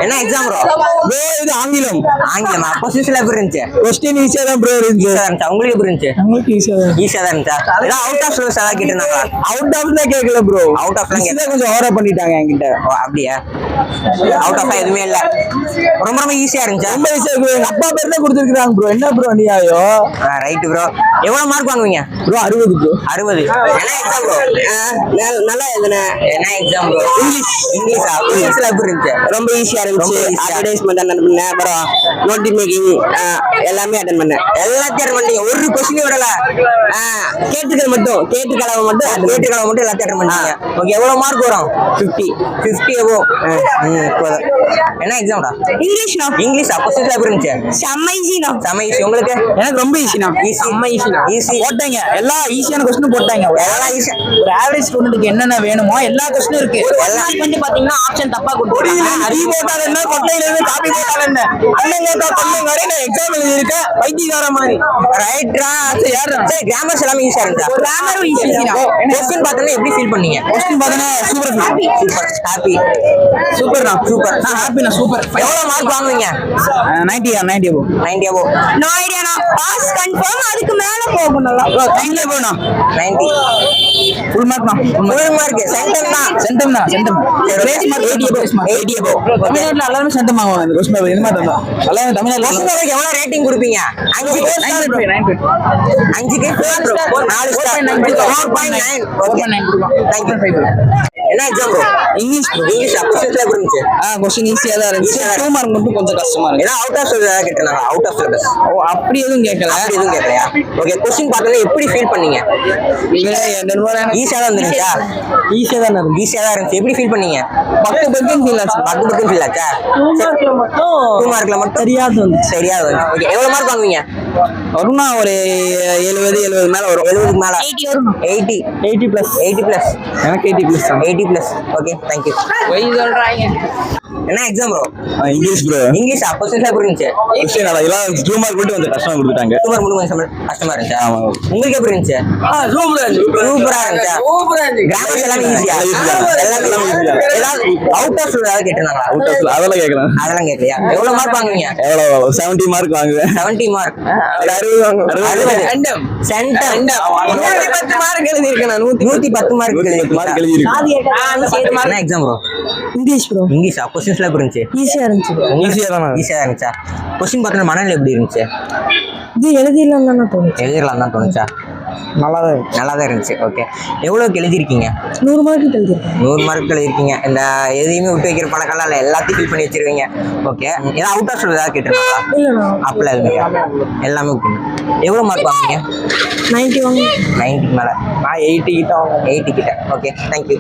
என்ன exam bro? இது ஆங்கிலம். ஆங்கிலமா? கொஸ்டின்ஸ்ல எப்படி இருந்துச்சு? கொஸ்டின் ஈஸியா தான் ப்ரோ இருந்துச்சு. உங்களுக்கு எப்படி இருந்துச்சு? உங்களுக்கு ஈஸியா தான் இருந்துச்சா? ஏதாவது அவுட் ஆஃப் சிலபஸ் ஏதாவது கேட்டிருந்தாங்களா? அவுட் ஆஃப் தான் கேட்கல ப்ரோ. அவுட் ஆஃப்லாம் கேட்கல, கொஞ்சம் ஓவரா பண்ணிட்டாங்க என்கிட்ட. ஓ அப்படியா? அவுட் ஆஃப் எதுவுமே இல்ல, ரொம்ப ஈஸியா இருந்துச்சா? ரொம்ப ஈஸியா இருக்கு. எங்க அப்பா பேர் தான் கொடுத்துருக்காங்க ப்ரோ. என்ன ப்ரோ நியாயோ? Right bro. எவ்வளவு மார்க் வாங்குவீங்க ப்ரோ? 60 ப்ரோ. 60. என்ன எக்ஸாம் ப்ரோ? நல்லா எழுதுன. என்ன எக்ஸாம் ப்ரோ? இங்கிலீஷா? இங்கிலீஷ்ல எப்படி இருந்துச்சு? ரொம்ப ஈஸியா இருந்துச்சு. அட்வர்டைஸ்மென்ட் அட்டன் பண்ணேன், அப்புறம் நோட்டி மேக்கிங் எல்லாமே அட்டன் பண்ணேன். எல்லாத்தையும் அட்டன் பண்ணீங்க? ஒரு கொஸ்டின் விடல? கேட்டுக்கள் மட்டும், கேட்டுக்களவை மட்டும் எல்லாத்தையும் அட்டன் பண்ணீங்க. ஓகே, எவ்வளவு மார்க் வரும்? 50 எவ்வளோ? என்ன எக்ஸாம்டா? இங்கிலீஷ்னா? இங்கிலீஷா? கொஸ்டின்ஸ்ல எப்படி இருந்துச்சு? செம்ம ஈஸினா. செம்ம ஈஸி. உங்களுக்கு? எனக்கு ரொம்ப ஈஸினா. செம்ம ஈஸினா. ஈஸி போட்டாங்க, எல்லா ஈஸியான கொஸ்டின் போட்டாங்க. எல்லாம் ஈஸி. ஒரு ஆவரேஜ் ஸ்டூடெண்ட்க்கு என்னென்ன வேணுமோ எல்லா கொஸ்டினும் இருக்கு. எல்லாம் வந்து பாத்தீங்கன்னா ஆப்ஷன் தப்பா கொடுத்துருக்காங்க. அறி போட்டால என்ன, கொட்டையில இருந்து காப்பி போட்டால என்ன, அண்ணங்க கொள்ளைங்க வரை நான் எக்ஸாம் எழுதி இருக்கேன் பைத்தியக்கார மாதிரி. ரைட்ரா. சரி, கிராமர்ஸ் எல்லாமே ஈஸியா இருந்துச்சா? கிராமரும் ஈஸி. கொஸ்டின் பார்த்தோன்னா எப்படி ஃபீல் பண்ணீங்க? கொஸ்டின் பார்த்தோன்னா சூப்பர் ஹாப்பி. ஹாப்பி. சூப்பர்ண்ணா, சூப்பர். நான் ஹாப்பிண்ணா, சூப்பர். எவ்வளவு மார்க் வாங்குவீங்க? 90 above. 90 above. நோ ஐடியாண்ணா. Pass confirm. அதுக்கு மேல போகும். நல்லா 90 aboveண்ணா. 90 ஃபுல் மார்க்ண்ணா. Full mark. சென்டம் தான். சென்டம். Base mark 80 above. தமிழ்நாட்டுல எல்லாரும் சென்டம் வாங்குவாங்க. இந்த கொஸ்டின் பேப்பர் இது மாதிரி தான். எல்லாரும் தமிழ்நாட்டுல கொஸ்டின் பேப்பருக்கு எவ்வளவு ரேட்டிங் கொடுப்பீங்க? 5க்கு 4 ஸ்டார். 4.9. Okay, thank you. என்ன எக்ஸாம் ப்ரோ? இங்கிலீஷ். இங்கிலீஷ் கொஸ்டின்ஸ்ல எப்படி இருந்துச்சு? கொஸ்டின் ஈஸியா தான் இருந்துச்சு. 2 மார்க் மட்டும் கொஞ்சம் கஷ்டமா இருக்கு. ஏன்னா அவுட் ஆஃப் சிலபஸ் கேட்டாங்க. Out of syllabus. ஓ, அப்படி எதுவும் கேட்கல. அப்படி எதுவும் கேட்கலையா? ஓகே, கொஸ்டின் பார்த்தோன்னா எப்படி ஃபீல் பண்ணீங்க? ஈஸியா தான் இருந்துச்சா? ஈஸியா தான் இருந்துச்சு. ஈஸியா தான் இருந்துச்சு. எப்படி ஃபீல் பண்ணீங்க? பக்கு ஃபீல் ஆச்சு. பக்கு ஃபீல் ஆச்சா? 2 மார்க்ல மட்டும் சரியாது வந்துச்சு. சரியா வந்து. ஓகே, எவ்வளவு மார்க் வாங்குவீங்க? வரும்னா ஒரு 70 மேல வரும். 70க்கு மேல. 80 வரும். 80 பிளஸ். 80 பிளஸ். எனக்கு 80 பிளஸ் தான். 80 பிளஸ். Okay, thank you. போய் சொல்றாங்க. என்ன exam bro? English bro. English questions எப்படி இருந்துச்சு? கொஸ்டின் எல்லாம் 2 மார்க் மட்டும் கொஞ்சம் கஷ்டமா கொடுத்துட்டாங்க. 2 மார்க் மட்டும் கொஞ்சம் கஷ்டமா இருந்துச்சு. ஆமா. உங்களுக்கு எப்படி இருந்துச்சு? சூப்பரா இருந்துச்சு. சூப்பரா இருந்துச்சு. கிராமர்ஸ் எல்லாமே ஈஸியா? எல்லாமே ஈஸியா. ஏதாவது அவுட் ஆஃப் ஏதாவது கேட்டாங்களா? அவுட் ஆஃப் அதெல்லாம் கேட்கலாம். அதெல்லாம் கேட்கலையா? எவ்வளவு மார்க் வாங்குவீங்க? எவ்வளவு? 70 மார்க் வாங்குவேன். 70 மார்க். 60 வாங்குவேன். 60. சென்டம். 110 மார்க் எழுதி இருக்கேன். 110 மார்க் எழுதி இருக்கு. என்ன எக்ஸாம் ப்ரோ? English bro. இங்கிலீஷா? கொஸ்டின்ஸ்ல எப்படி இருந்துச்சு? ஈஸியா இருந்துச்சு. ஈஸியா தான். ஈஸியா தான் இருந்துச்சா? கொஸ்டின் பார்த்தோன்னா மனநிலை எப்படி இருந்துச்சு? இது எழுதிடலாம் தானே தோணுச்சு. எழுதிடலாம் தான் தோணுச்சா? நல்லா தான் இருந்துச்சு. ஓகே, எவ்வளோக்கு எழுதிருக்கீங்க? 100 மார்க் எழுதிருக்கேன். 100 மார்க் எழுதிருக்கீங்க. இந்த எதையுமே விட்டு வைக்கிற பழக்கம் இல்லை, எல்லாத்தையும் ஃபில் பண்ணி வச்சிருவீங்க. ஓகே, ஏதாவது அவுட் ஆஃப் ஏதாவது கேட்டுருக்காங்களா? இல்லைண்ணா. அப்பெல்லாம் எதுவுமே எல்லாமே ஓகே. எவ்வளோ மார்க் வாங்குவீங்க? 90 வாங்க. 90க்கு மேலே. நான் 80 கிட்ட வாங்க. 80 கிட்ட. Okay, thank you.